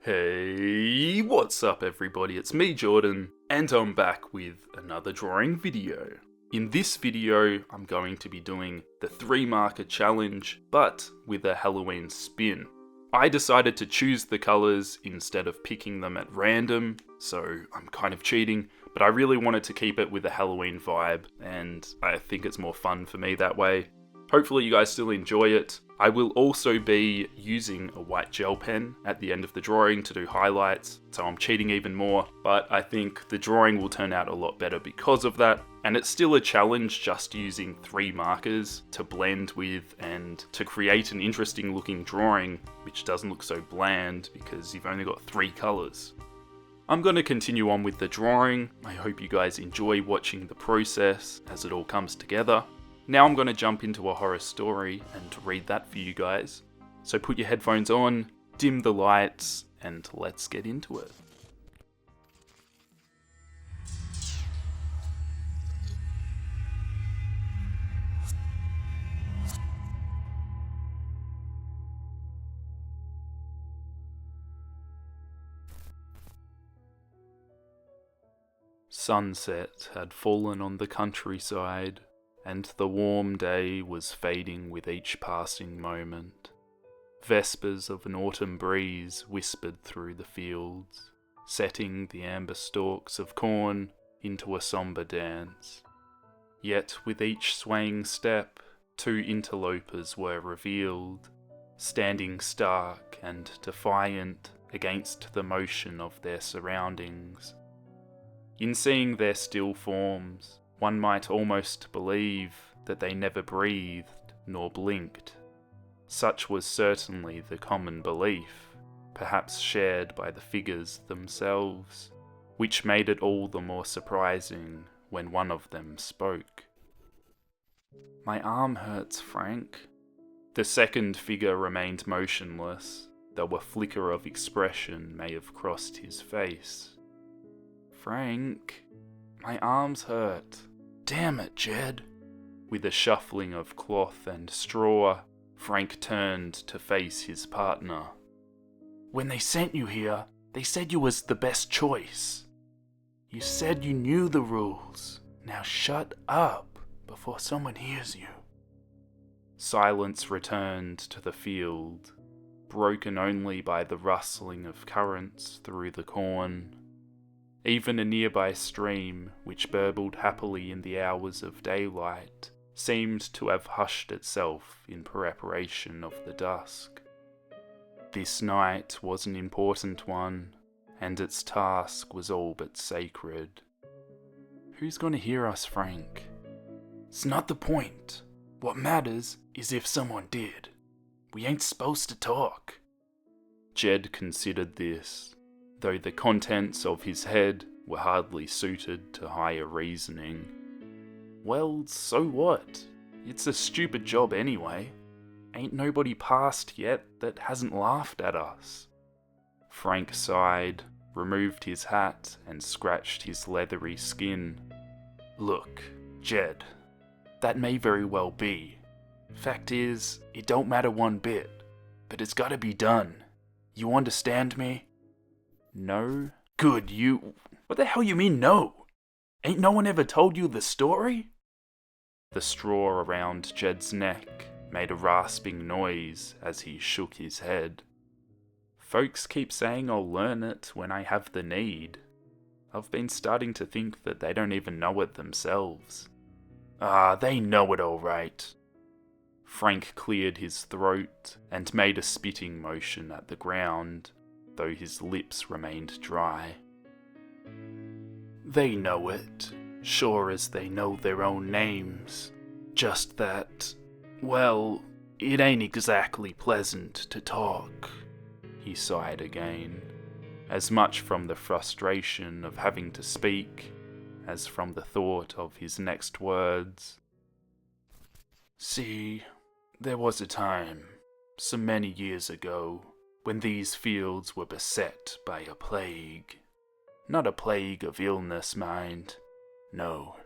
Hey, what's up everybody? It's me, Jordan, and I'm back with another drawing video. In this video, I'm going to be doing the 3-marker challenge, but with a Halloween spin. I decided to choose the colours instead of picking them at random, so I'm kind of cheating, but I really wanted to keep it with a Halloween vibe, and I think it's more fun for me that way. Hopefully you guys still enjoy it. I will also be using a white gel pen at the end of the drawing to do highlights, so I'm cheating even more, but I think the drawing will turn out a lot better because of that. And it's still a challenge just using 3 markers to blend with and to create an interesting looking drawing, which doesn't look so bland because you've only got 3 colours. I'm going to continue on with the drawing. I hope you guys enjoy watching the process as it all comes together. Now I'm going to jump into a horror story and read that for you guys. So put your headphones on, dim the lights, and let's get into it. Sunset had fallen on the countryside, and the warm day was fading with each passing moment. Vespers of an autumn breeze whispered through the fields, setting the amber stalks of corn into a sombre dance. Yet with each swaying step, 2 interlopers were revealed, standing stark and defiant against the motion of their surroundings. In seeing their still forms, one might almost believe that they never breathed nor blinked. Such was certainly the common belief, perhaps shared by the figures themselves, which made it all the more surprising when one of them spoke. "My arm hurts, Frank." The second figure remained motionless, though a flicker of expression may have crossed his face. "Frank, my arms hurt. Damn it, Jed." With a shuffling of cloth and straw, Frank turned to face his partner. "When they sent you here, they said you was the best choice. You said you knew the rules. Now shut up before someone hears you." Silence returned to the field, broken only by the rustling of currents through the corn. Even a nearby stream, which burbled happily in the hours of daylight, seemed to have hushed itself in preparation of the dusk. This night was an important one, and its task was all but sacred. "Who's gonna hear us, Frank?" "It's not the point. What matters is if someone did. We ain't supposed to talk." Jed considered this, though the contents of his head were hardly suited to higher reasoning. "Well, so what? It's a stupid job anyway. Ain't nobody passed yet that hasn't laughed at us." Frank sighed, removed his hat, and scratched his leathery skin. "Look, Jed, that may very well be. Fact is, it don't matter one bit, but it's gotta be done. You understand me?" "No." "Good, What the hell you mean no? Ain't no one ever told you the story?" The straw around Jed's neck made a rasping noise as he shook his head. "Folks keep saying I'll learn it when I have the need. I've been starting to think that they don't even know it themselves." "Ah, they know it all right." Frank cleared his throat and made a spitting motion at the ground, though his lips remained dry. "They know it, sure as they know their own names. Just that, well, it ain't exactly pleasant to talk." He sighed again, as much from the frustration of having to speak as from the thought of his next words. "See, there was a time, so many years ago, when these fields were beset by a plague. Not a plague of illness, mind. No.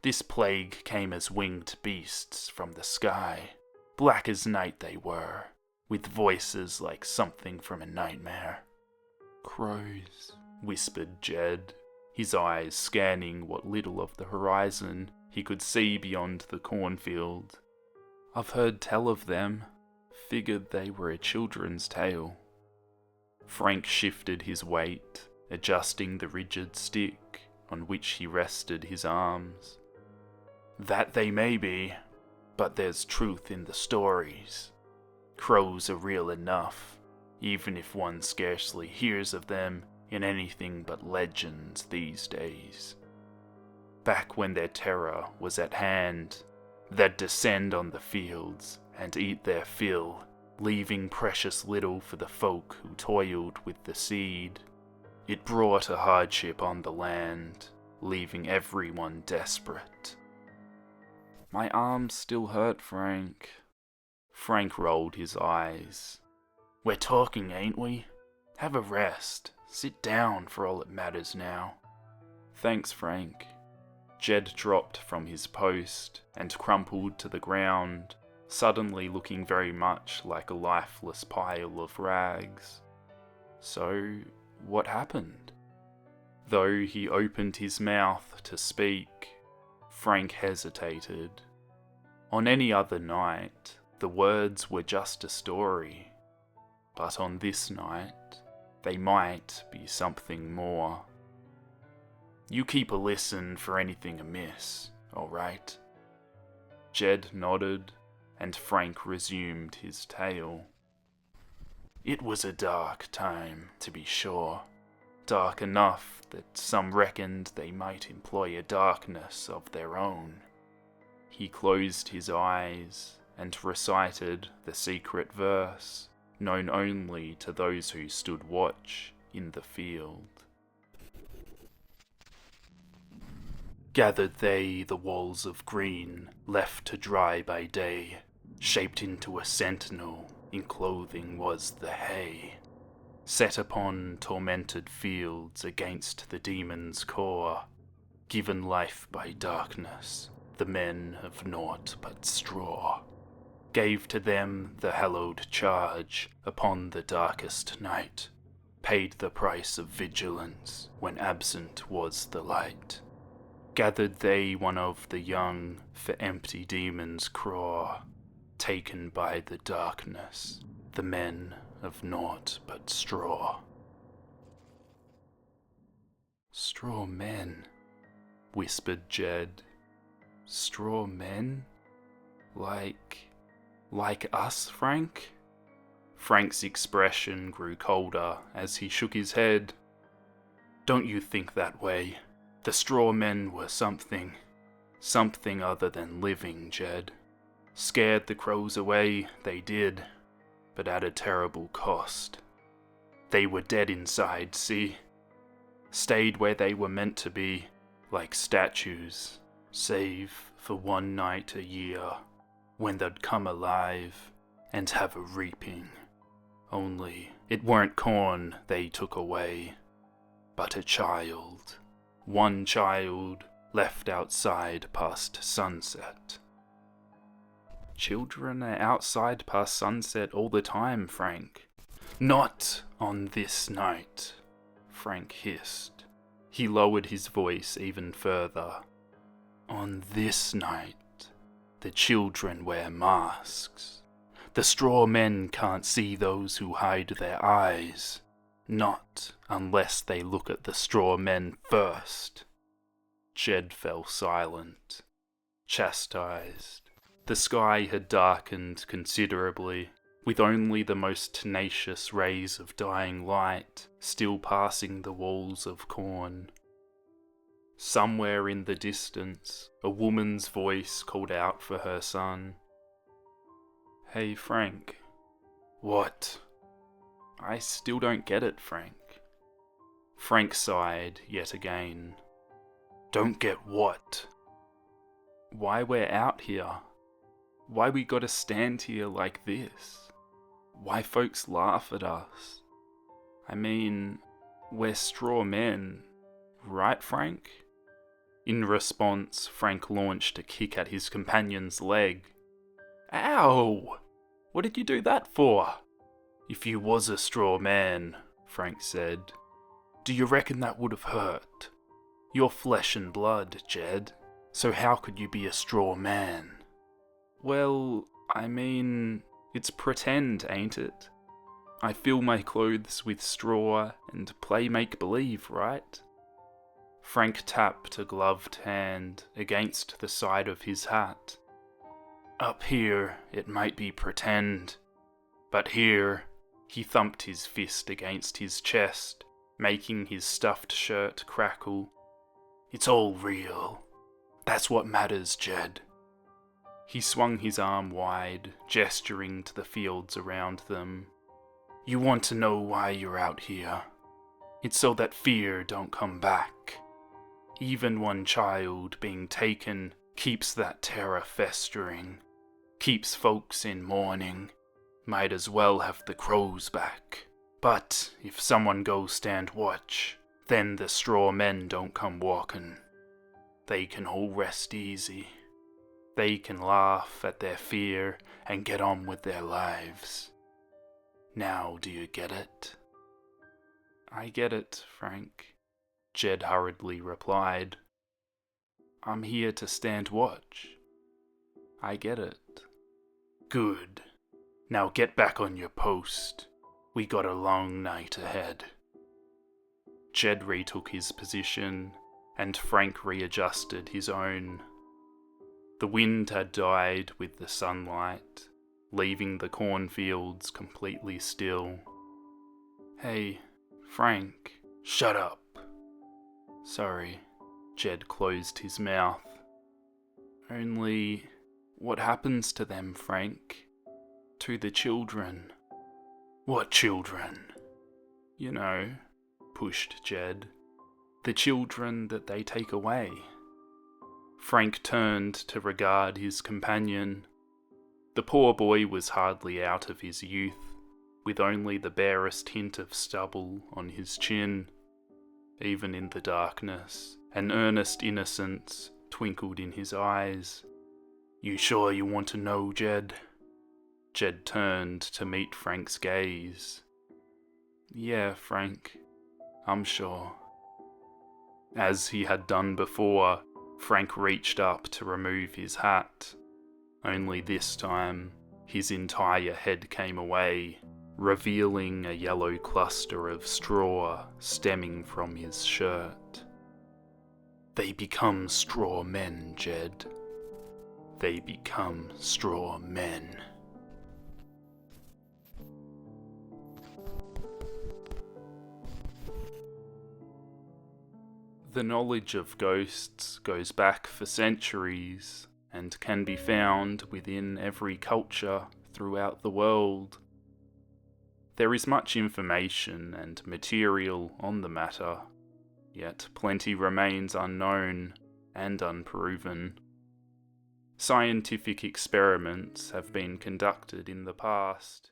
This plague came as winged beasts from the sky. Black as night they were, with voices like something from a nightmare. Crows, whispered Jed, his eyes scanning what little of the horizon he could see beyond the cornfield. I've heard tell of them. Figured they were a children's tale. Frank shifted his weight, adjusting the rigid stick on which he rested his arms. That they may be, but there's truth in the stories. Crows are real enough, even if one scarcely hears of them in anything but legends these days. Back when their terror was at hand, they'd descend on the fields and eat their fill, leaving precious little for the folk who toiled with the seed. It brought a hardship on the land, leaving everyone desperate. My arms still hurt, Frank. Frank rolled his eyes. We're talking, ain't we? Have a rest. Sit down for all it matters now. Thanks, Frank. Jed dropped from his post and crumpled to the ground, suddenly looking very much like a lifeless pile of rags. So, what happened? Though he opened his mouth to speak, Frank hesitated. On any other night, the words were just a story, but on this night, they might be something more. You keep a listen for anything amiss, all right? Jed nodded, and Frank resumed his tale. It was a dark time, to be sure. Dark enough that some reckoned they might employ a darkness of their own. He closed his eyes and recited the secret verse, known only to those who stood watch in the field. Gathered they the walls of green, left to dry by day, shaped into a sentinel, in clothing was the hay. Set upon tormented fields against the demon's core, given life by darkness, the men of naught but straw. Gave to them the hallowed charge upon the darkest night, paid the price of vigilance when absent was the light. Gathered they one of the young for empty demon's craw, taken by the darkness, the men of naught but straw. Straw men, whispered Jed. Straw men? Like us, Frank? Frank's expression grew colder as he shook his head. Don't you think that way? The straw men were something other than living, Jed. Scared the crows away, they did, but at a terrible cost. They were dead inside, see? Stayed where they were meant to be, like statues, save for one night a year, when they'd come alive and have a reaping. Only it weren't corn they took away, but a child. One child left outside past sunset. Children are outside past sunset all the time, Frank. Not on this night, Frank hissed. He lowered his voice even further. On this night, the children wear masks. The straw men can't see those who hide their eyes. Not unless they look at the straw men first. Jed fell silent, chastised. The sky had darkened considerably, with only the most tenacious rays of dying light still passing the walls of corn. Somewhere in the distance, a woman's voice called out for her son. Hey, Frank. What? I still don't get it, Frank. Frank sighed yet again. Don't get what? Why we're out here. Why we gotta stand here like this. Why folks laugh at us. I mean, we're straw men, right, Frank? In response, Frank launched a kick at his companion's leg. Ow! What did you do that for? If you was a straw man, Frank said. "Do you reckon that would have hurt? You're flesh and blood, Jed, so how could you be a straw man?" "Well, I mean, it's pretend, ain't it? I fill my clothes with straw and play make-believe, right?" Frank tapped a gloved hand against the side of his hat. "Up here, it might be pretend, but here," he thumped his fist against his chest, making his stuffed shirt crackle. "It's all real. That's what matters, Jed." He swung his arm wide, gesturing to the fields around them. "You want to know why you're out here? It's so that fear don't come back. Even one child being taken keeps that terror festering, keeps folks in mourning. Might as well have the crows back. But if someone goes stand watch, then the straw men don't come walking. They can all rest easy. They can laugh at their fear and get on with their lives. Now do you get it?" "I get it, Frank," Jed hurriedly replied. "I'm here to stand watch. I get it." "Good. Now get back on your post. We got a long night ahead." Jed retook his position, and Frank readjusted his own. The wind had died with the sunlight, leaving the cornfields completely still. "Hey, Frank." "Shut up." "Sorry." Jed closed his mouth. "Only, what happens to them, Frank? To the children?" "What children?" "You know," pushed Jed. "The children that they take away." Frank turned to regard his companion. The poor boy was hardly out of his youth, with only the barest hint of stubble on his chin. Even in the darkness, an earnest innocence twinkled in his eyes. "You sure you want to know, Jed?" Jed turned to meet Frank's gaze. "Yeah, Frank, I'm sure." As he had done before, Frank reached up to remove his hat. Only this time, his entire head came away, revealing a yellow cluster of straw stemming from his shirt. "They become straw men, Jed. They become straw men." The knowledge of ghosts goes back for centuries and can be found within every culture throughout the world. There is much information and material on the matter, yet plenty remains unknown and unproven. Scientific experiments have been conducted in the past